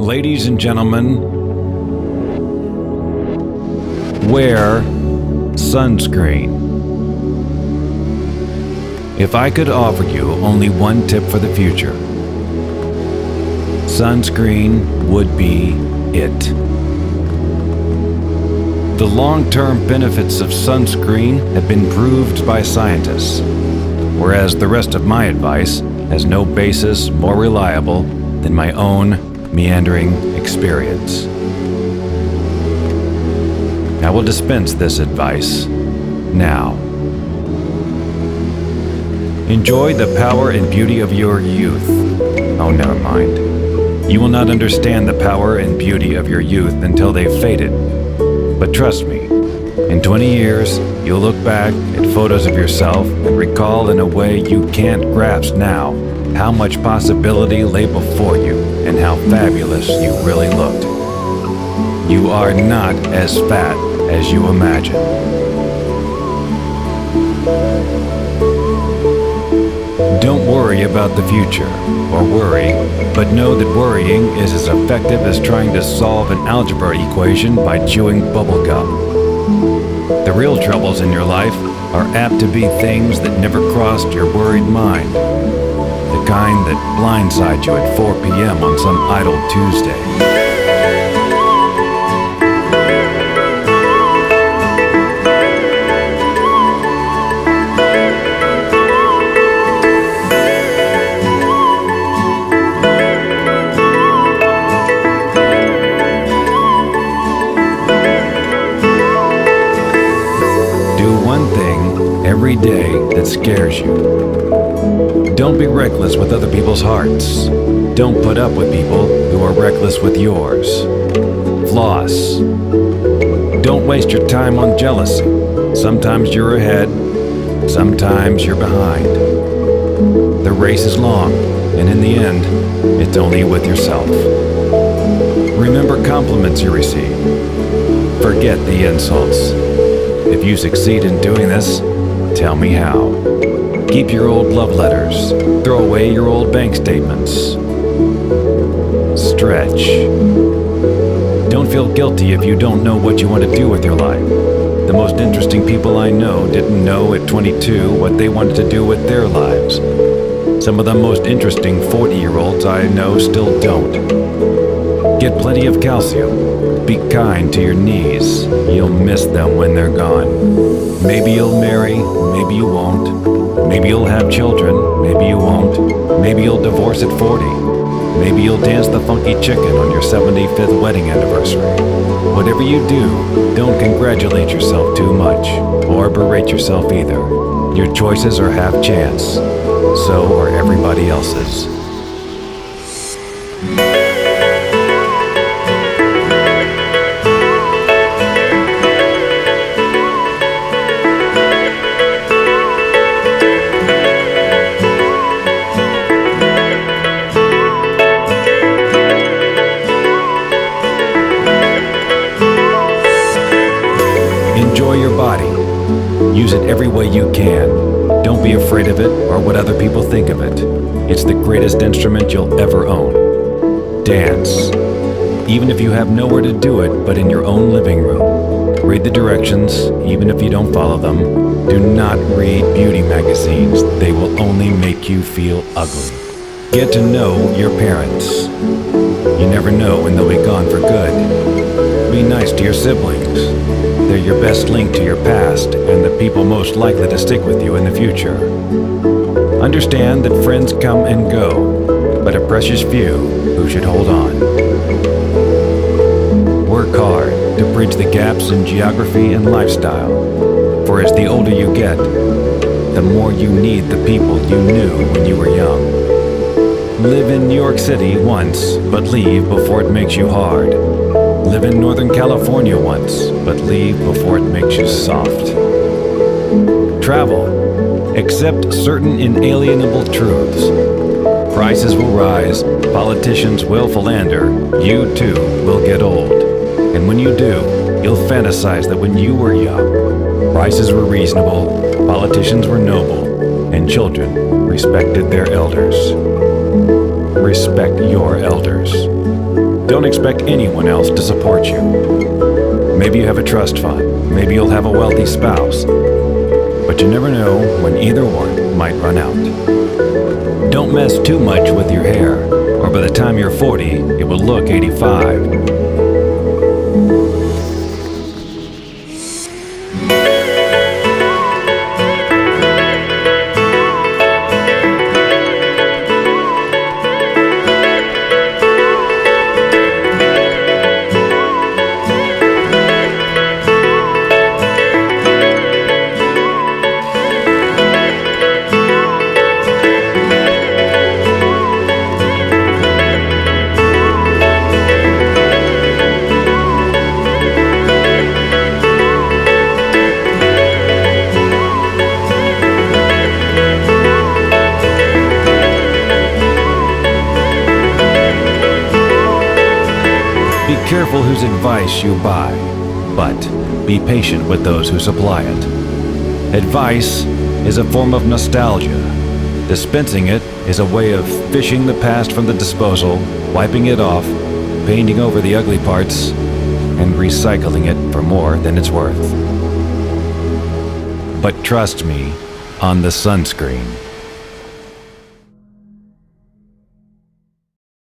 Ladies and gentlemen, wear sunscreen. If I could offer you only one tip for the future, sunscreen would be it. The long-term benefits of sunscreen have been proved by scientists, whereas the rest of my advice has no basis more reliable than my own meandering experience. I will dispense this advice now. Enjoy the power and beauty of your youth. Oh, never mind. You will not understand the power and beauty of your youth until they've faded. But trust me, in 20 years, you'll look back at photos of yourself and recall in a way you can't grasp now how much possibility lay before you and how fabulous you really looked. You are not as fat as you imagine. Don't worry about the future, or worry, but know that worrying is as effective as trying to solve an algebra equation by chewing bubble gum. The real troubles in your life are apt to be things that never crossed your worried mind. The kind that blindside you at 4 p.m. on some idle Tuesday. Every day that scares you. Don't be reckless with other people's hearts. Don't put up with people who are reckless with yours. Floss. Don't waste your time on jealousy. Sometimes you're ahead, sometimes you're behind. The race is long, and in the end, it's only with yourself. Remember compliments you receive. Forget the insults. If you succeed in doing this, tell me how. Keep your old love letters. Throw away your old bank statements. Stretch. Don't feel guilty if you don't know what you want to do with your life. The most interesting people I know didn't know at 22 what they wanted to do with their lives. Some of the most interesting 40-year-olds I know still don't. Get plenty of calcium. Be kind to your knees. You'll miss them when they're gone. Maybe you'll marry, maybe you won't. Maybe you'll have children, maybe you won't. Maybe you'll divorce at 40. Maybe you'll dance the funky chicken on your 75th wedding anniversary. Whatever you do, don't congratulate yourself too much, or berate yourself either. Your choices are half chance. So are everybody else's. Enjoy your body. Use it every way you can. Don't be afraid of it or what other people think of it. It's the greatest instrument you'll ever own. Dance. Even if you have nowhere to do it but in your own living room. Read the directions, even if you don't follow them. Do not read beauty magazines. They will only make you feel ugly. Get to know your parents. You never know when they'll be gone for good. Be nice to your siblings. They're your best link to your past and the people most likely to stick with you in the future. Understand that friends come and go, but a precious few who should hold on. Work hard to bridge the gaps in geography and lifestyle, for as the older you get, the more you need the people you knew when you were young. Live in New York City once, but leave before it makes you hard. Live in Northern California once, but leave before it makes you soft. Travel. Accept certain inalienable truths. Prices will rise, politicians will philander, you too will get old. And when you do, you'll fantasize that when you were young, prices were reasonable, politicians were noble, and children respected their elders. Respect your elders. Don't expect anyone else to support you. Maybe you have a trust fund, maybe you'll have a wealthy spouse, but you never know when either one might run out. Don't mess too much with your hair, or by the time you're 40, it will look 85. Be careful whose advice you buy, but be patient with those who supply it. Advice is a form of nostalgia. Dispensing it is a way of fishing the past from the disposal, wiping it off, painting over the ugly parts, and recycling it for more than it's worth. But trust me on the sunscreen.